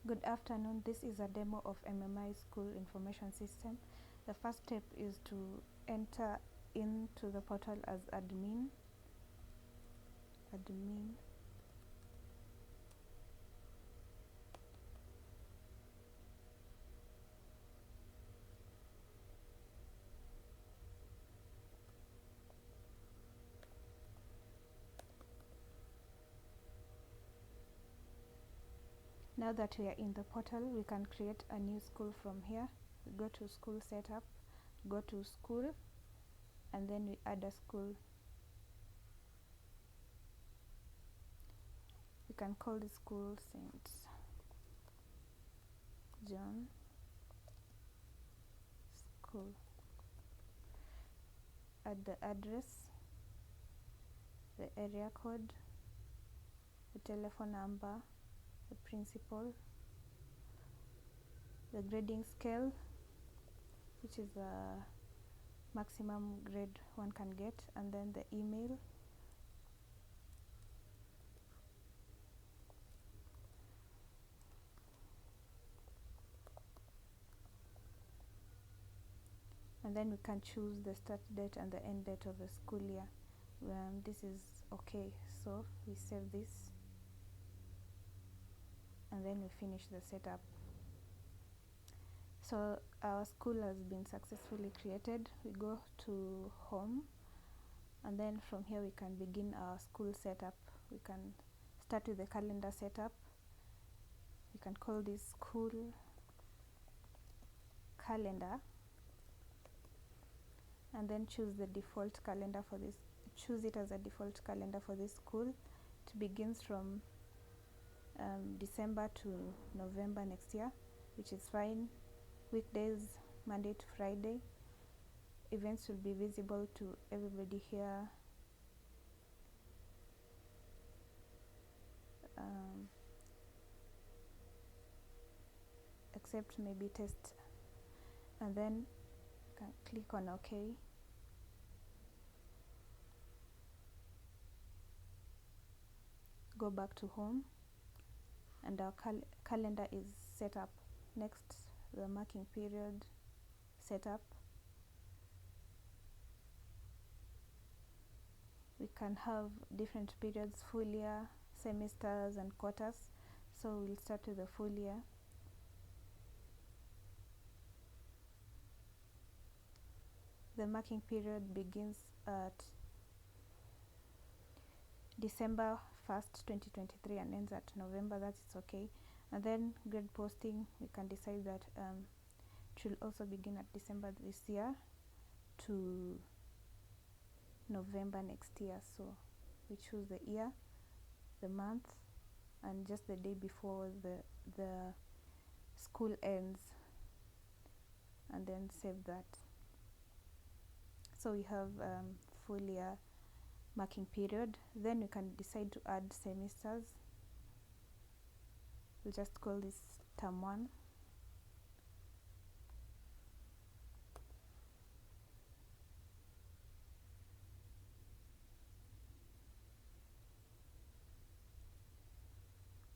Good afternoon. This is a demo of MMI School Information System. The first step is to enter into the portal as admin. Now that we are in the portal, we can create a new school from here. We go to school setup, go to school, and then we add a school. We can call the school St. John School. Add the address, the area code, the telephone number, the principal, the grading scale, which is a maximum grade one can get, and then the email. And then we can choose the start date and the end date of the school year. This is okay, so we save this and then we finish the setup. So our school has been successfully created. We go to home, and then from here we can begin our school setup. We can start with the calendar setup. We can call this school calendar, and then choose the default calendar for this. Choose it as a default calendar for this school. It begins from December to November next year, which is fine. Weekdays, Monday to Friday. Events will be visible to everybody here. Except maybe test, and then can click on OK. Go back to home, and our calendar is set up. Next, the marking period setup. We can have different periods: full year, semesters, and quarters. So we'll start with the full year. The marking period begins at December 1st, 2023 and ends at November. That is okay. And then grade posting, we can decide that it will also begin at December this year to November next year. So we choose the year, the month, and just the day before the school ends, and then save that. So we have full year marking period. Then you can decide to add semesters. We'll just call this term 1.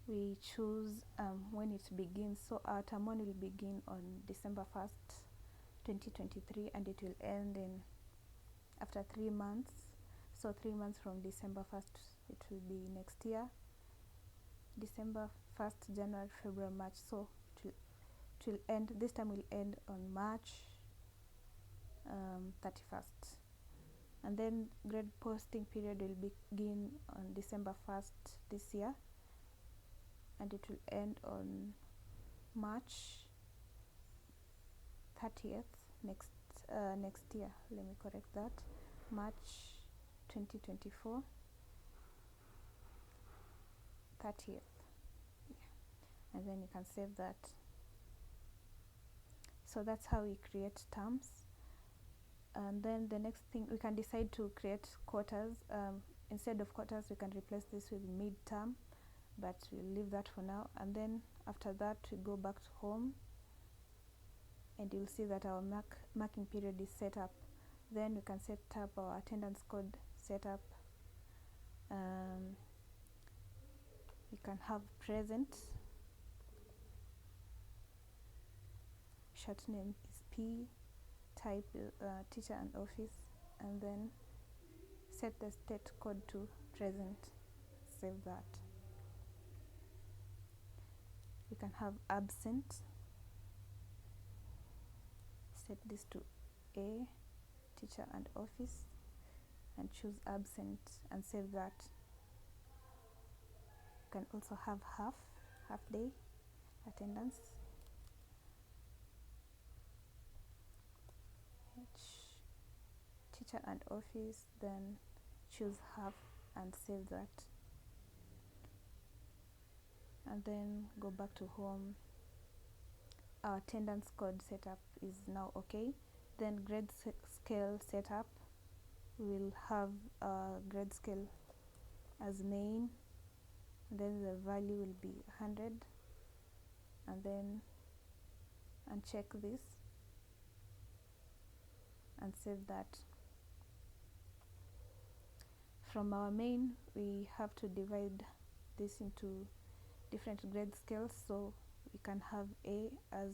We choose when it begins. So our term 1 will begin on December 1st, 2023, and it will end in after 3 months. So 3 months from December 1st, it will be next year. December 1st, January, February, March. So it will end, this time will end on March 31st. And then grade posting period will begin on December 1st this year, and it will end on March 30th next year. Let me correct that. March 2024, 30th. Yeah. And then you can save that. So that's how we create terms. And then the next thing, we can decide to create quarters. Instead of quarters, we can replace this with mid-term, but we'll leave that for now. And then after that, we go back to home, and you'll see that our marking period is set up. Then we can set up our attendance code setup. We can have present, short name is P, type teacher and office, and then set the state code to present. Save that. You can have absent, set this to A, teacher and office, and choose absent and save that. You can also have half day attendance, teacher and office, then choose half and save that, and then go back to home. Our attendance code setup is now okay. Then grade scale setup, we'll have grade scale as main, and then the value will be 100, and then uncheck this and save that. From our main, we have to divide this into different grade scales, so we can have A as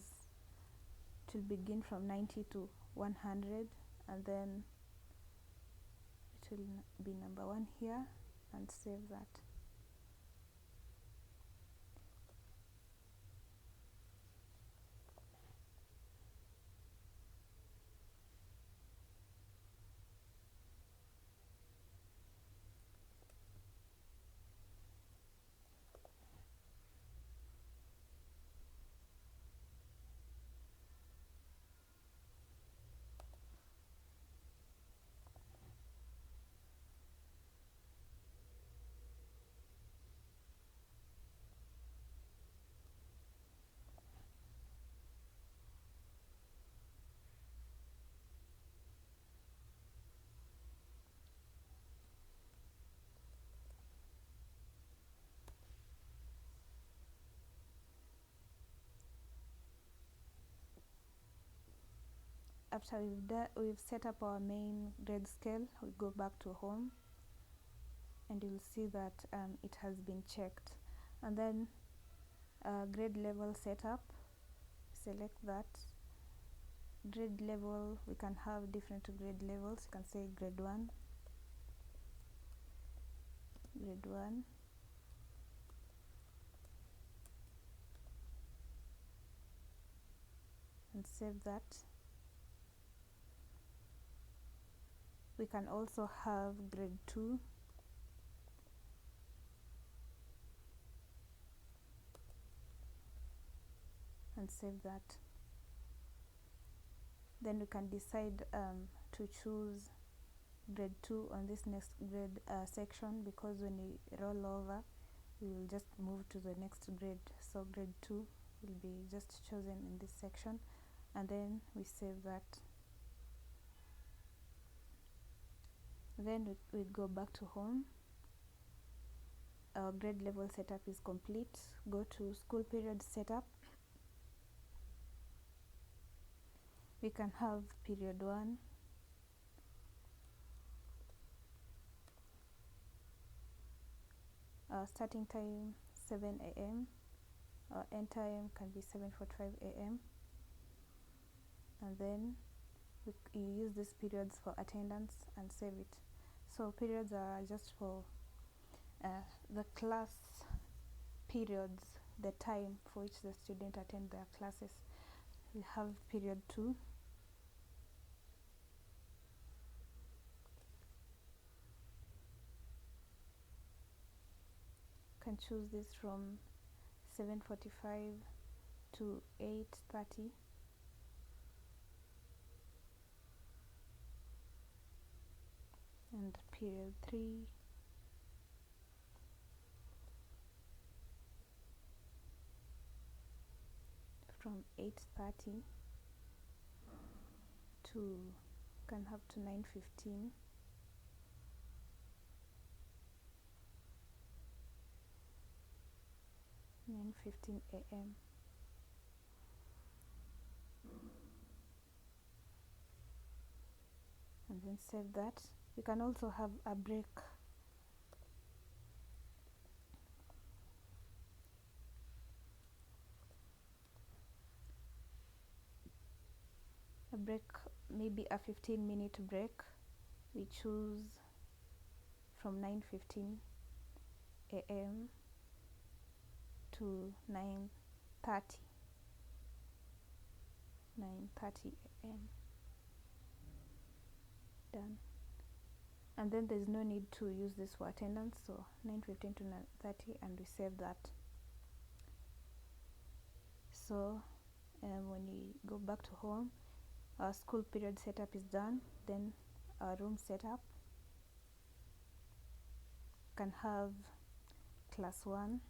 to begin from 90 to 100, and then it will be number 1 here, and save that. After we've set up our main grade scale, we go back to home, and you'll see that it has been checked. And then grade level setup, select that. Grade level, we can have different grade levels. You can say grade 1, and save that. We can also have grade 2, and save that. Then we can decide to choose grade 2 on this next grade section, because when we roll over, we will just move to the next grade. So grade 2 will be just chosen in this section, and then we save that. Then we go back to home. Our grade level setup is complete. Go to school period setup. We can have period 1, starting time 7 a.m. End time can be 7:45 a.m. and then you use these periods for attendance and save it. So periods are just for the class periods, the time for which the student attend their classes. We have period 2. Can choose this from 7:45 to 8:30. And period 3 from 8:30 to, can have to 9:15. a.m. and then save that. You can also have a break. a break, maybe a 15-minute break. We choose from 9:15 a.m. to 9:30 a.m. Done. And then there's no need to use this for attendance, so 9:15 to 9:30, and we save that. So when we go back to home, our school period setup is done. Then our room setup can have class 1,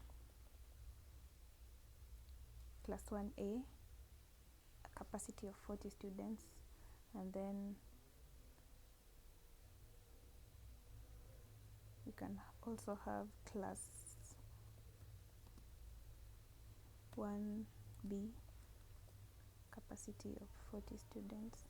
class 1A, a capacity of 40 students, and then we can also have class 1B, capacity of 40 students.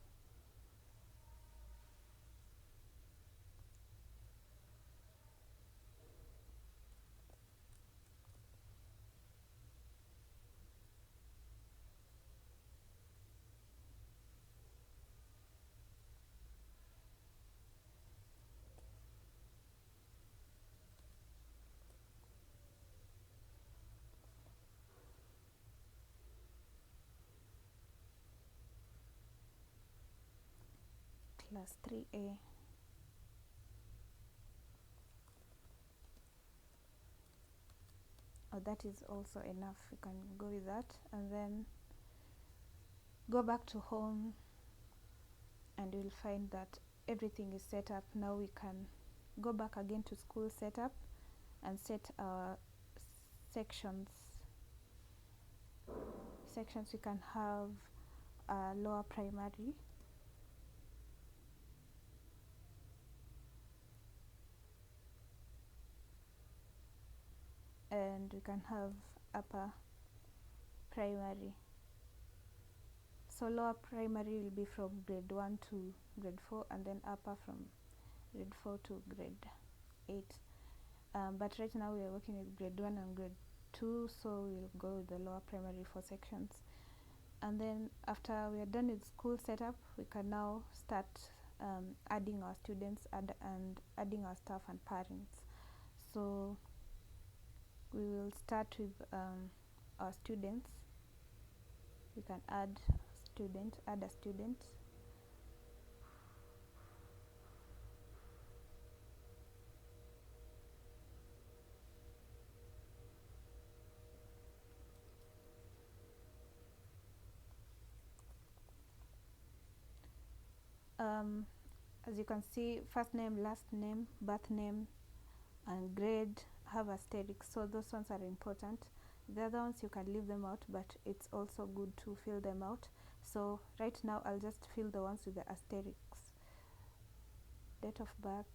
Class 3A. That is also enough. You can go with that, and then go back to home, and you'll find that everything is set up. Now we can go back again to school setup and set our sections. We can have lower primary, and we can have upper primary. So lower primary will be from grade 1 to grade 4, and then upper from grade 4 to grade 8. But right now we are working with grade 1 and grade 2, so we'll go with the lower primary for sections. And then after we are done with school setup, we can now start adding our students and adding our staff and parents. So we will start with our students. We can add a student. As you can see, first name, last name, birth name, and grade have asterisks, so those ones are important. The other ones you can leave them out, but it's also good to fill them out. So right now I'll just fill the ones with the asterisks. Date of birth,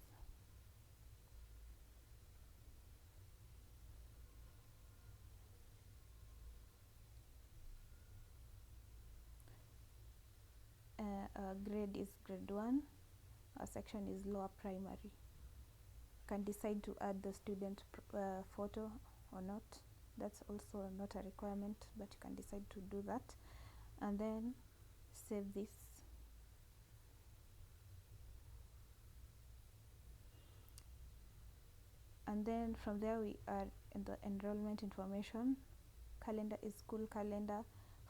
grade is grade 1, our section is lower primary. You can decide to add the student photo or not. That's also not a requirement, but you can decide to do that, and then save this. And then from there we are in the enrollment information. Calendar is school calendar.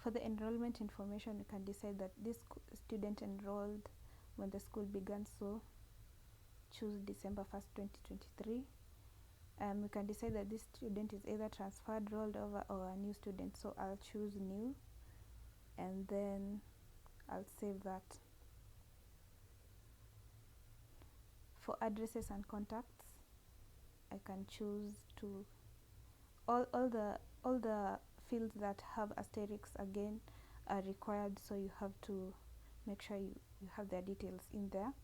For the enrollment information, you can decide that this student enrolled when the school began, so choose December 1st, 2023. We can decide that this student is either transferred, rolled over, or a new student, so I'll choose new, and then I'll save that. For addresses and contacts, I can choose to all the fields that have asterisks again are required, so you have to make sure you have their details in there.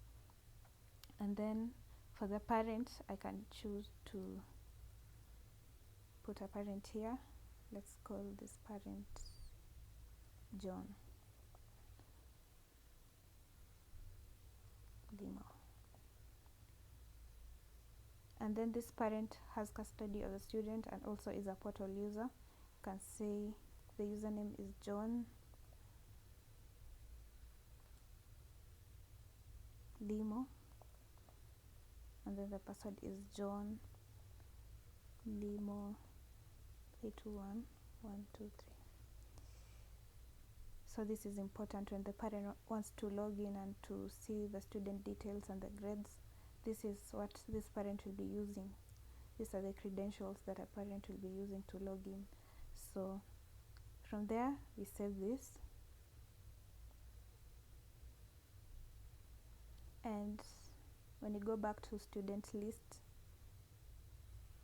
And then for the parent, I can choose to put a parent here. Let's call this parent John Limo. And then this parent has custody of the student and also is a portal user. You can say the username is John Limo, and then the password is John Limo 821123. So this is important when the parent wants to log in and to see the student details and the grades. This is what this parent will be using. These are the credentials that a parent will be using to log in. So from there we save this, and when you go back to student list,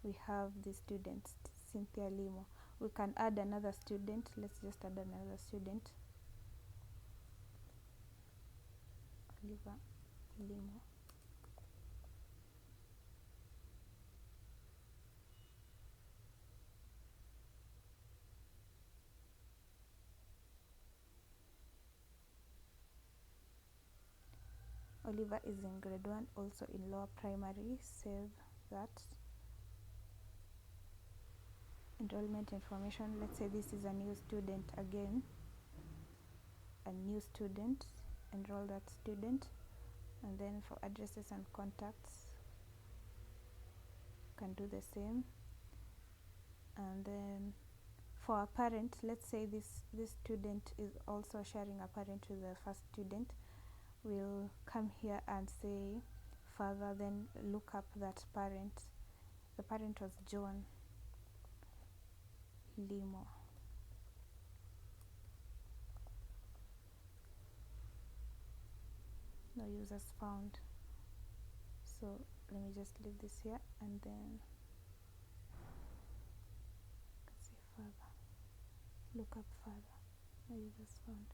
we have the student Cynthia Limo. We can add another student. Let's just add another student, Oliver Limo. Oliver is in grade 1, also in lower primary. Save that. Enrollment information. Let's say this is a new student again. A new student. Enroll that student. And then for addresses and contacts, can do the same. And then for a parent, let's say this student is also sharing a parent with the first student. We'll come here and say father, then look up that parent. The parent was John Limo. No users found. So let me just leave this here, and then say father. Look up father. No users found.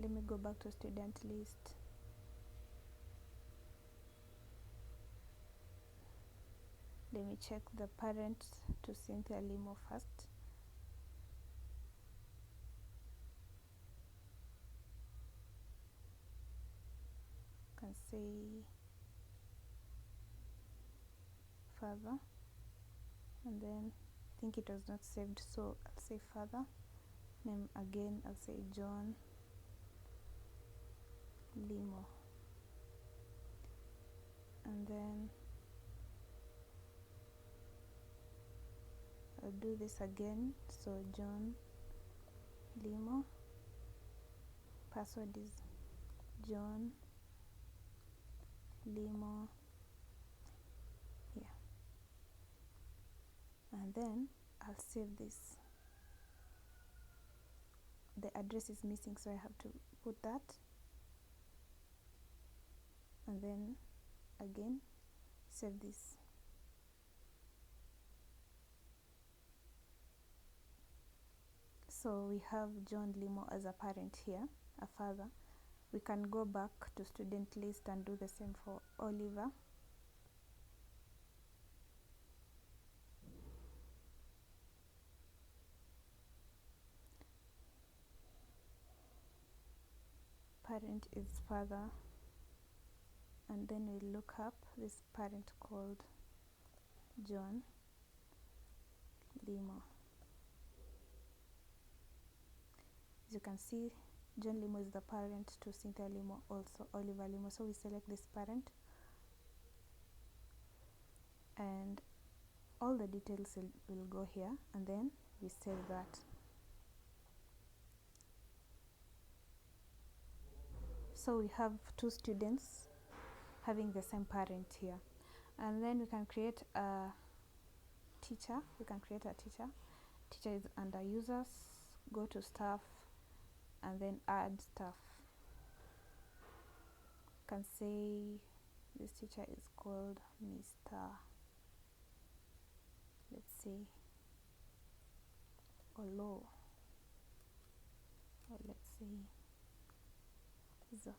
Let me go back to student list. Let me check the parent to Cynthia Limo first. Can say father, and then I think it was not saved, so I'll say father. Name again, I'll say John Limo, and then I'll do this again. So John Limo, password is John Limo here, and then I'll save this. The address is missing, so I have to put that, and then again save this. So we have John Limo as a parent here, a father. We can go back to student list and do the same for Oliver. Parent is father, and then we look up this parent called John Limo. As you can see, John Limo is the parent to Cynthia Limo, also Oliver Limo. So we select this parent, and all the details will go here, and then we save that. So we have two students having the same parent here, and then we can create a teacher. Teacher is under users. Go to staff, and then add staff. Can say this teacher is called Mr. let's say Olo, or let's say Zach.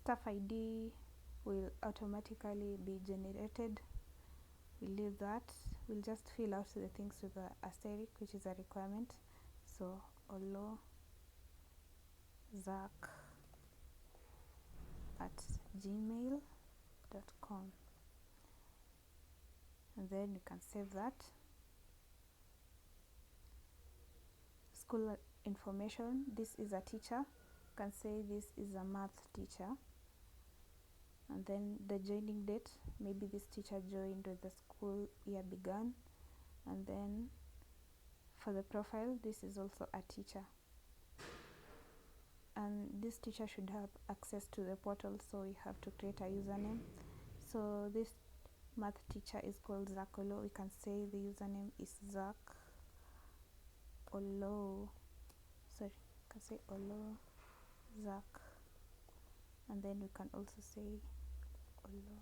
Staff ID will automatically be generated. We'll leave that. We'll just fill out the things with the asterisk, which is a requirement. So Olo Zak at gmail.com, and then you can save that. School information, this is a teacher, you can say this is a math teacher, and then the joining date, maybe this teacher joined when the school year began, and then for the profile, this is also a teacher, and this teacher should have access to the portal, so we have to create a username. So this math teacher is called Zak Olo. We can say the username is Zak Olo, sorry, you can say Olo Zak, and then we can also say Olo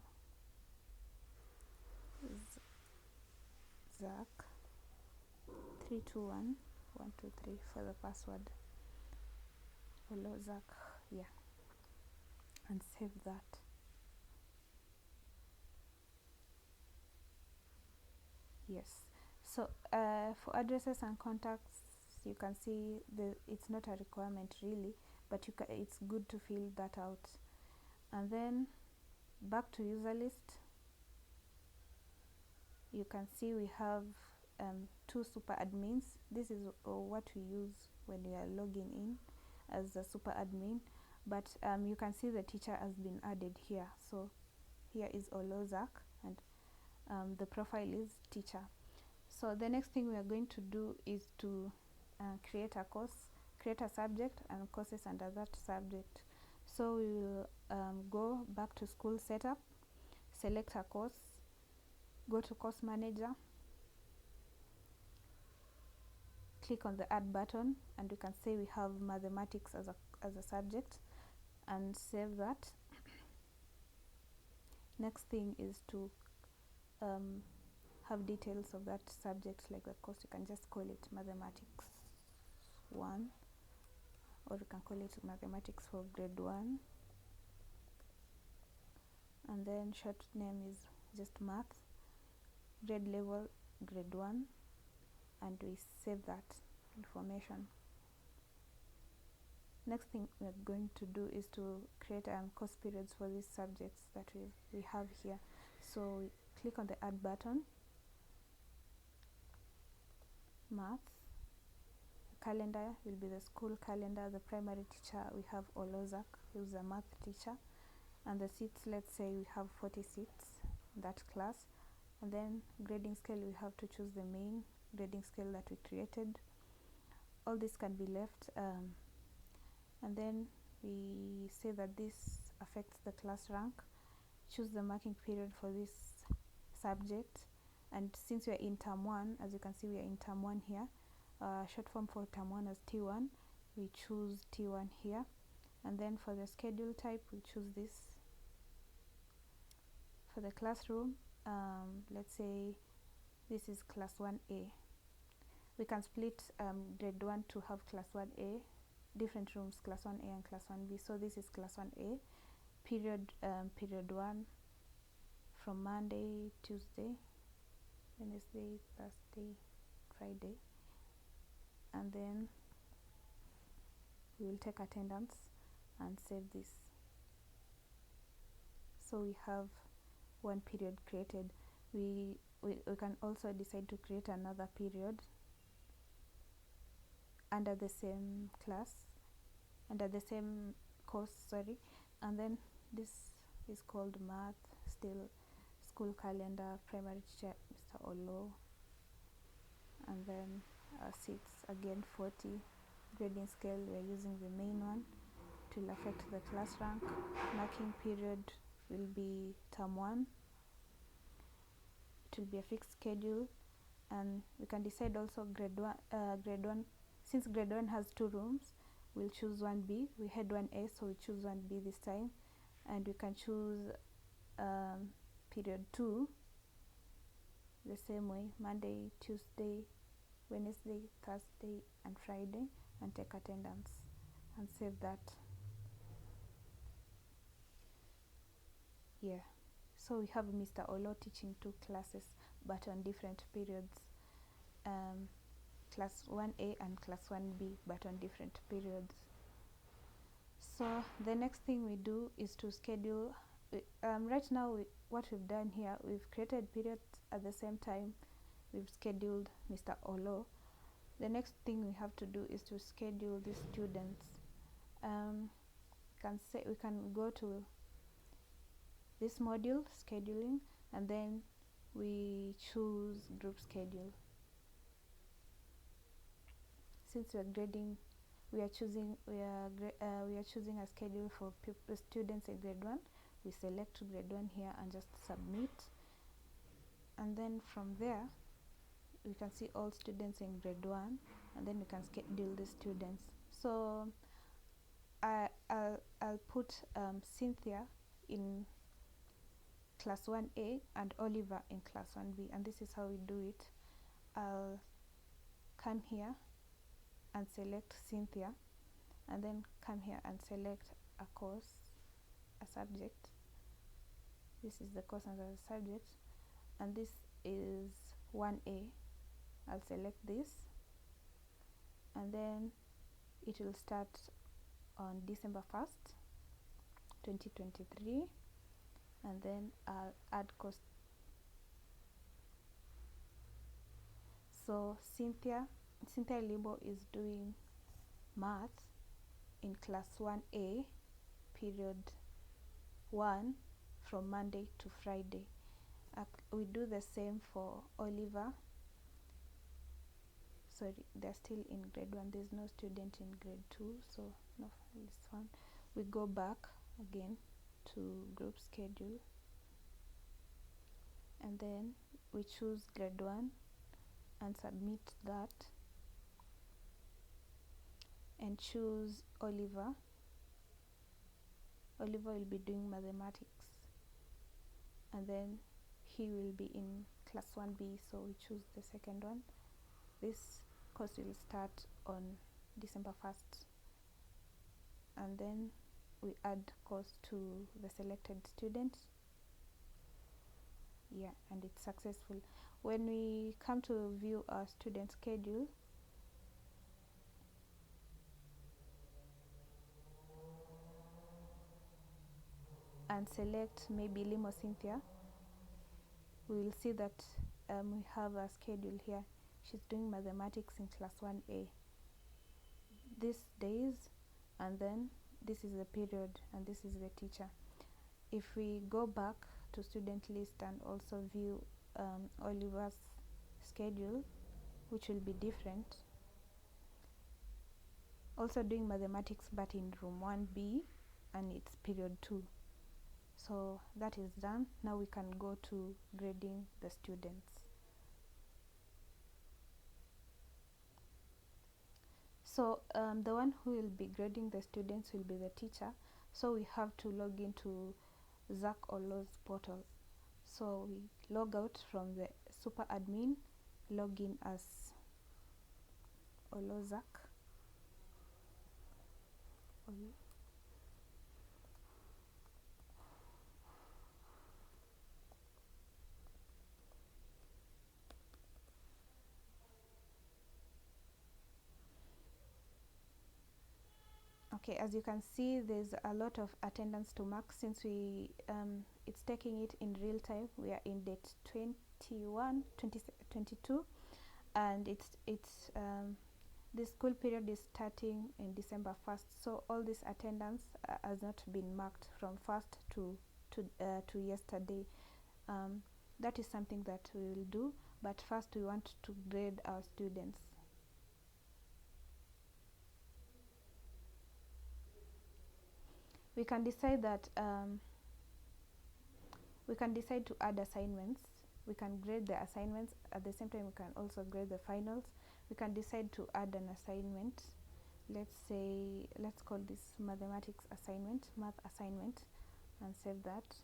Zak 321123 for the password. Olo Zak, yeah, and save that. Yes, so for addresses and contacts, you can see it's not a requirement really, but it's good to fill that out. And then back to user list, you can see we have 2 super admins. This is what we use when we are logging in as a super admin, but you can see the teacher has been added here. So here is Olo Zak, and the profile is teacher. So the next thing we are going to do is to create a course, create a subject and courses under that subject. So we will go back to school setup, select a course, go to course manager, click on the add button, and you can say we have mathematics as a subject, and save that. Next thing is to have details of that subject, like the course. You can just call it mathematics 1, or you can call it mathematics for grade 1, and then short name is just math, grade level grade 1, and we save that information. Next thing we're going to do is to create course periods for these subjects that we have here. So we click on the add button, math, calendar will be the school calendar. The primary teacher, we have Olo Zak, who's a math teacher, and the seats, let's say we have 40 seats in that class. And then grading scale, we have to choose the main grading scale that we created. All this can be left, and then we say that this affects the class rank. Choose the marking period for this subject, and since we are in term 1, as you can see we are in term 1 here, short form for term 1 as T1, we choose T1 here. And then for the schedule type, we choose this. For the classroom, let's say this is class 1A. We can split grade 1 to have class 1A, different rooms, class 1A and class 1B. So this is class 1A, period 1 from Monday, Tuesday, Wednesday, Thursday, Friday, and then we will take attendance and save this. So we have one period created. We can also decide to create another period under the same class, under the same course, sorry, and then this is called math, still school calendar, primary teacher Mr. Olo, and then seats again 40. Grading scale, we are using the main one. It will affect the class rank. Marking period will be term 1. It will be a fixed schedule, and we can decide also grade 1. Since grade 1 has 2 rooms, we'll choose 1B. We had 1A, so we choose 1B this time, and we can choose period 2 the same way, Monday, Tuesday, Wednesday, Thursday, and Friday, and take attendance and save that. Yeah, so we have Mr. Olo teaching 2 classes but on different periods, class 1A and class 1B, but on different periods. So the next thing we do is to schedule. Right now, what we've done here, we've created periods at the same time we've scheduled Mr. Olo. The next thing we have to do is to schedule the students. We can go to this module, scheduling, and then we choose group schedule. Since we are grading, we are choosing a schedule for students in grade 1. We select grade 1 here and just submit, and then from there we can see all students in grade 1, and then we can schedule the students. So I'll put Cynthia in class 1A and Oliver in class 1B, and this is how we do it. I'll come here and select Cynthia, and then come here and select a course, a subject. This is the course under the subject, and this is 1A. I'll select this, and then it will start on December 1st, 2023, and then I'll add course. So Cynthia Libo is doing math in class 1A, period 1, from Monday to Friday. We do the same for Oliver. Sorry, they're still in grade 1. There's no student in grade 2, so no, this one. We go back again to group schedule, and then we choose grade 1 and submit that, and choose Oliver. Oliver will be doing mathematics, and then he will be in class 1B, so we choose the second one. This course will start on December 1st, and then we add course to the selected student. Yeah, and it's successful. When we come to view our student schedule, and select maybe Limo Cynthia, we will see that we have a schedule here. She's doing mathematics in class 1A these days, and then this is the period, and this is the teacher. If we go back to student list and also view Oliver's schedule, which will be different, also doing mathematics but in room 1B, and it's period 2. So that is done. Now we can go to grading the students. So the one who will be grading the students will be the teacher. So we have to log into Zach Olo's portal. So we log out from the super admin, log in as Olo Zach. Okay, as you can see, there's a lot of attendance to mark since we it's taking it in real time. We are in date 2022, and it's the school period is starting in December 1st. So all this attendance has not been marked from 1st to yesterday. That is something that we will do, but first we want to grade our students. We can decide that we can decide to add assignments. We can grade the assignments at the same time. We can also grade the finals. We can decide to add an assignment. Let's call this mathematics assignment, math assignment, and save that.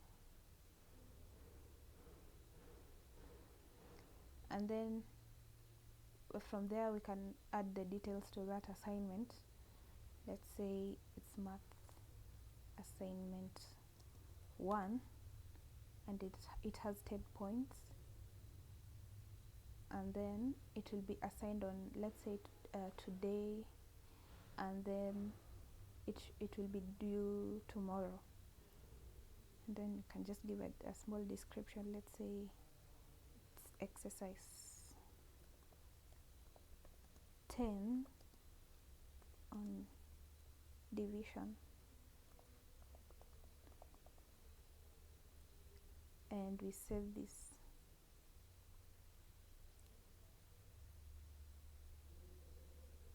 And then from there we can add the details to that assignment. Let's say it's math assignment 1, and it has 10 points, and then it will be assigned on, let's say, today, and then it will be due tomorrow. And then you can just give it a small description. Let's say it's exercise 10 on division, and we save this.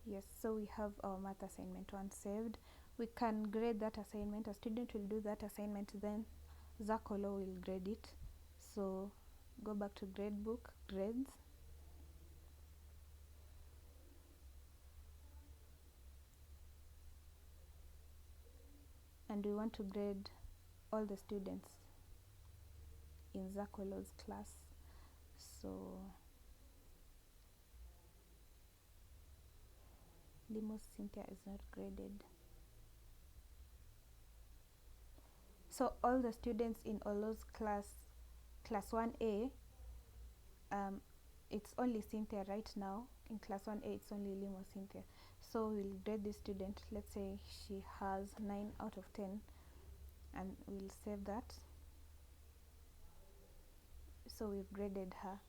Yes, so we have our math assignment 1 saved. We can grade that assignment. A student will do that assignment, then Zakolo will grade it. So go back to gradebook, grades, and we want to grade all the students in Zakolo's class. So Limos Cynthia is not graded. So all the students in Olo's class 1A, it's only Cynthia right now. In class 1A, it's only Limos Cynthia. So we'll grade this student. Let's say she has 9 out of 10, and we'll save that. So we've graded her.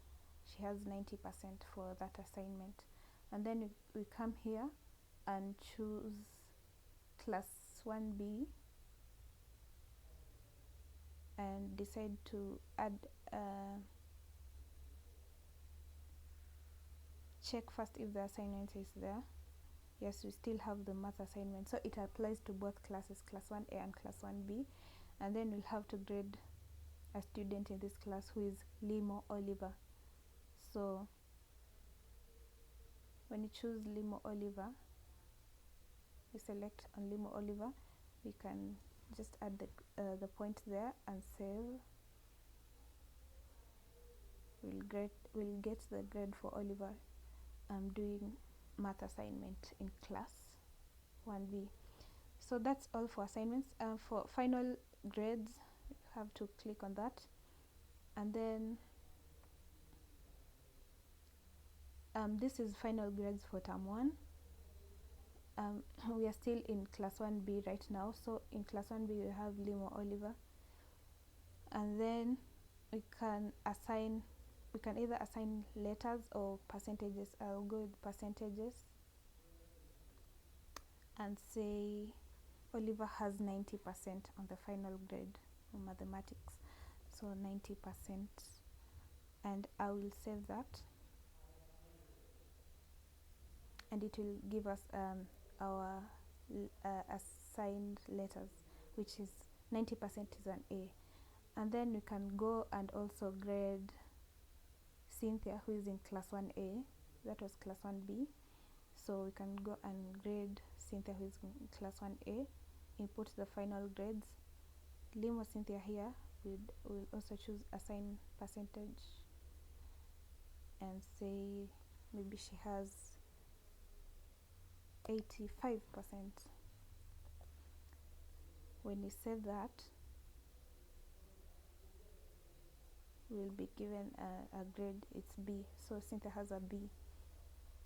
She has 90% for that assignment. And then we come here and choose class 1B and decide to add check first if the assignment is there. Yes, we still have the math assignment, so it applies to both classes, class 1A and class 1B. And then we'll have to grade a student in this class who is Limo Oliver. So when you choose Limo Oliver, we select on Limo Oliver, we can just add the point there and save. We'll get the grade for Oliver doing math assignment in class 1B. So that's all for assignments. For final grades, you have to click on that, and then this is final grades for term 1. We are still in class 1B right now, so in class 1B we have Limo Oliver, and then we can either assign letters or percentages. I'll go with percentages and say Oliver has 90% on the final grade for mathematics, so 90%, and I will save that, and it will give us our assigned letters, which is 90% is an A. And then we can go and also grade Cynthia, who is in class 1A. That was class 1B. So we can go and grade Cynthia, who is in class 1A, input the final grades. Limo Cynthia here, we'll also choose assign percentage and say maybe she has 85%. When you save that, we'll be given a grade. It's B. So Cynthia has a B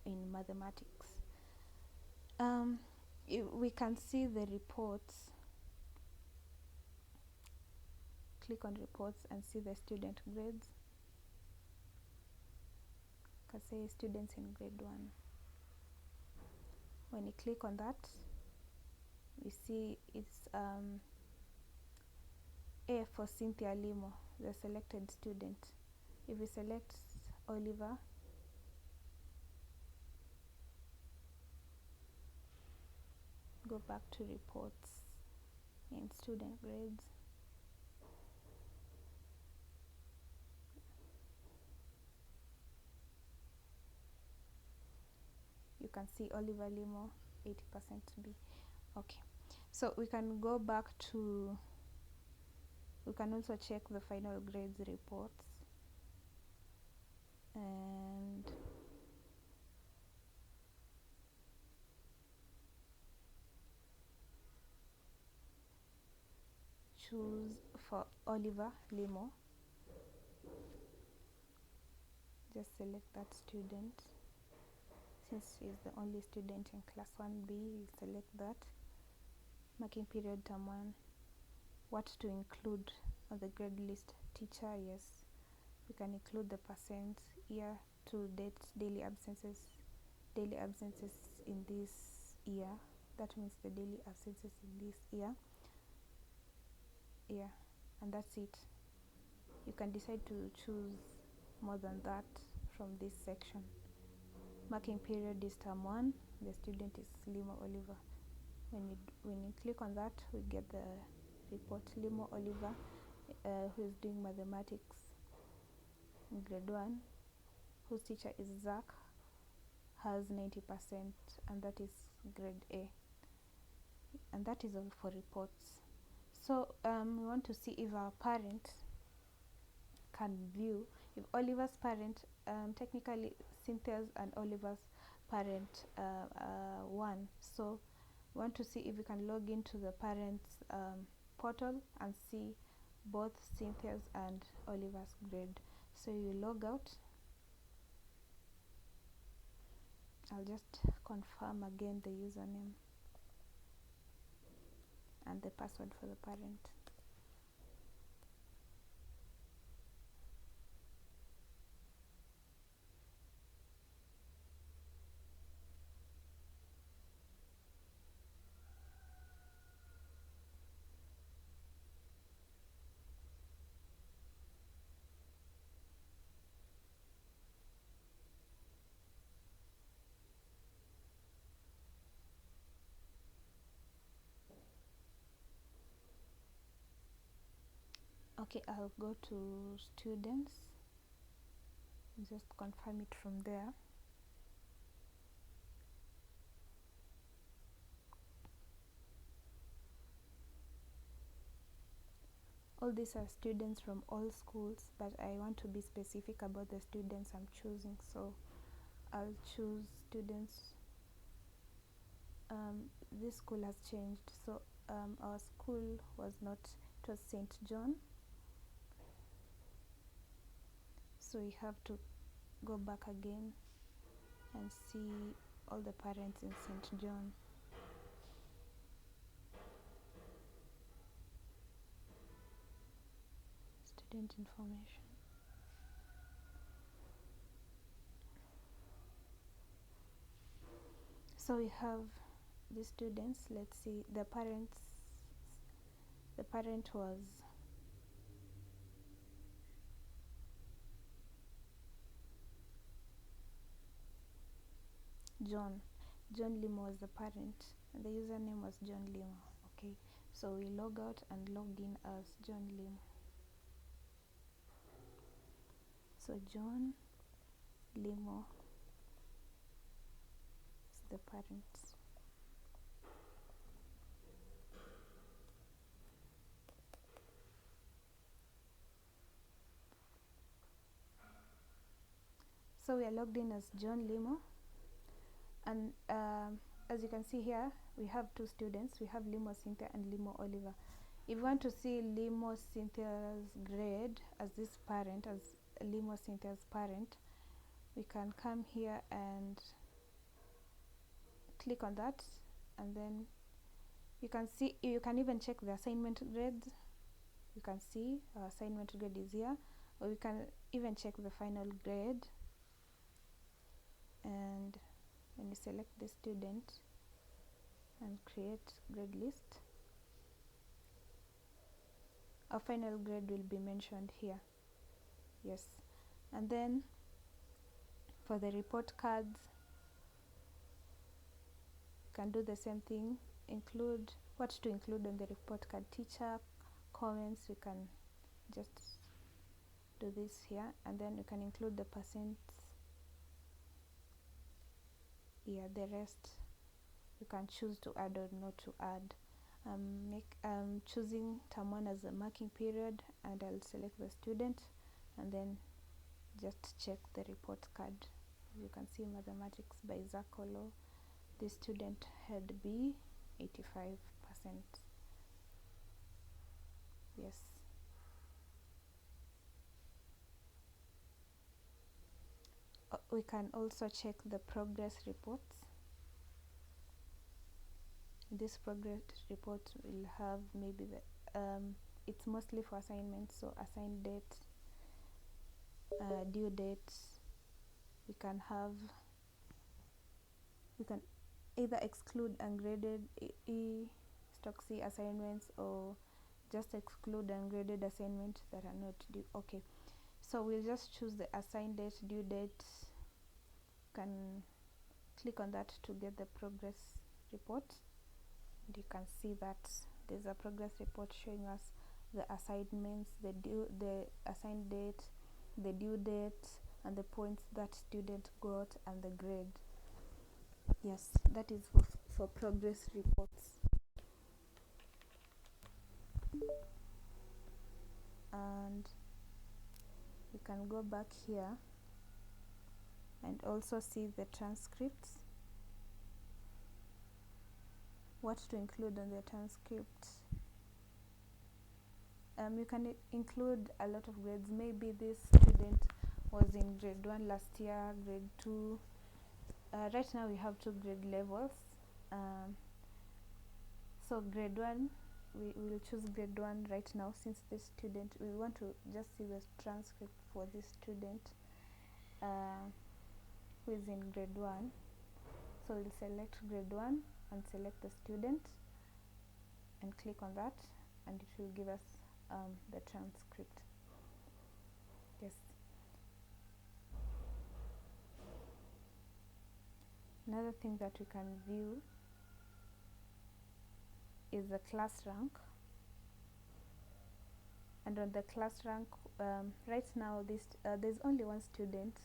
in mathematics. We can see the reports. Click on reports and see the student grades. You can say students in grade 1. When you click on that, we see it's A for Cynthia Limo, the selected student. If we select Oliver, go back to reports in student grades, you can see Oliver Limo 80% B. Okay, so we can go back to, we can also check the final grades reports, and choose for Oliver Limo just select that student. Since she's the only student in class 1B, you select that. Marking period term 1. What to include on the grade list? Teacher, yes. We can include the percent, year to date, daily absences in this year. That means the daily absences in this year. Yeah, and that's it. You can decide to choose more than that from this section. Marking period is term 1. The student is Limo Oliver. When you click on that, we get the report. Limo Oliver, who is doing mathematics in grade 1, whose teacher is Zach, has 90%, and that is grade A. And that is all for reports. So we want to see if our parent can view, if Oliver's parent, technically Cynthia's and Oliver's parent one. So we want to see if we can log into the parents portal and see both Cynthia's and Oliver's grade. So you log out. I'll just confirm again the username and the password for the parent. Okay, I'll go to students and just confirm it from there. All these are students from all schools, but I want to be specific about the students I'm choosing, so I'll choose students. This school has changed, so our school was not, it was St. John, so we have to go back again and see all the parents in St. John. Student information. So we have the students. Let's see, the parent was John Limo was the parent, and the username was John Limo. Okay, so we log out and log in as John Limo. So John Limo is the parent. So we are logged in as John Limo, and as you can see here, we have two students. We have Limo Cynthia and Limo Oliver. If you want to see Limo Cynthia's grade as this parent, as Limo Cynthia's parent, we can come here and click on that, and then you can see, you can even check the assignment grades. You can see our assignment grade is here, or we can even check the final grade. And when you select the student and create grade list, our final grade will be mentioned here. Yes, and then for the report cards, you can do the same thing. Include what to include on the report card. Teacher comments, we can just do this here, and then you can include the percent. Yeah, the rest you can choose to add or not to add. Choosing term 1 as a marking period, and I'll select the student and then just check the report card. You can see mathematics by Zakolo. The student had B, 85%. Yes. we can also check the progress reports. This progress report will have maybe the it's mostly for assignments, so assign date, due date. We can either exclude ungraded E/C assignments, or just exclude ungraded assignments that are not due. Okay, so we'll just choose the assigned date, due date. You can click on that to get the progress report, and you can see that there's a progress report showing us the assignments, the assigned date, the due date, and the points that student got, and the grade. Yes, that is for progress reports. And we can go back here and also see the transcripts, what to include in the transcript. You can include a lot of grades. Maybe this student was in grade 1 last year, grade 2. Right now we have 2 grade levels. So grade 1, we will choose grade 1 right now, since this student, we want to just see the transcript for this student who is in grade 1. So we'll select grade 1 and select the student and click on that, and it will give us the transcript. Yes. Another thing that we can view is the class rank. And on the class rank, right now there's only one student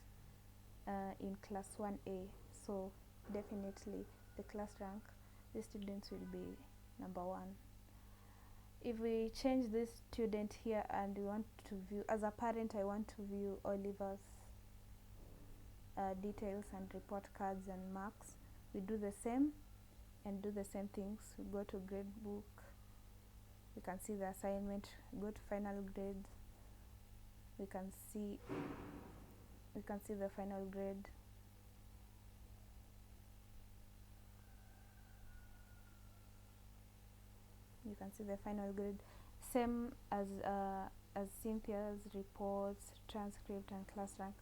in class 1A, so definitely the class rank, the students will be number 1. If we change this student here and we want to view, as a parent I want to view Oliver's details and report cards and marks, we do the same and do the same things. We go to grade book, we can see the assignment, go to final grade, we can see the final grade. You can see the final grade, same as Cynthia's reports, transcript, and class rank.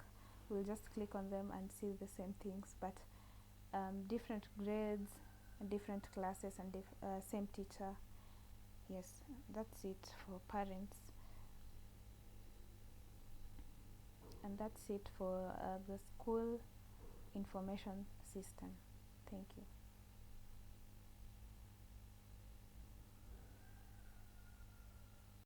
We'll just click on them and see the same things, but different grades, different classes, and same teacher. Yes, that's it for parents, and that's it for the school information system. Thank you.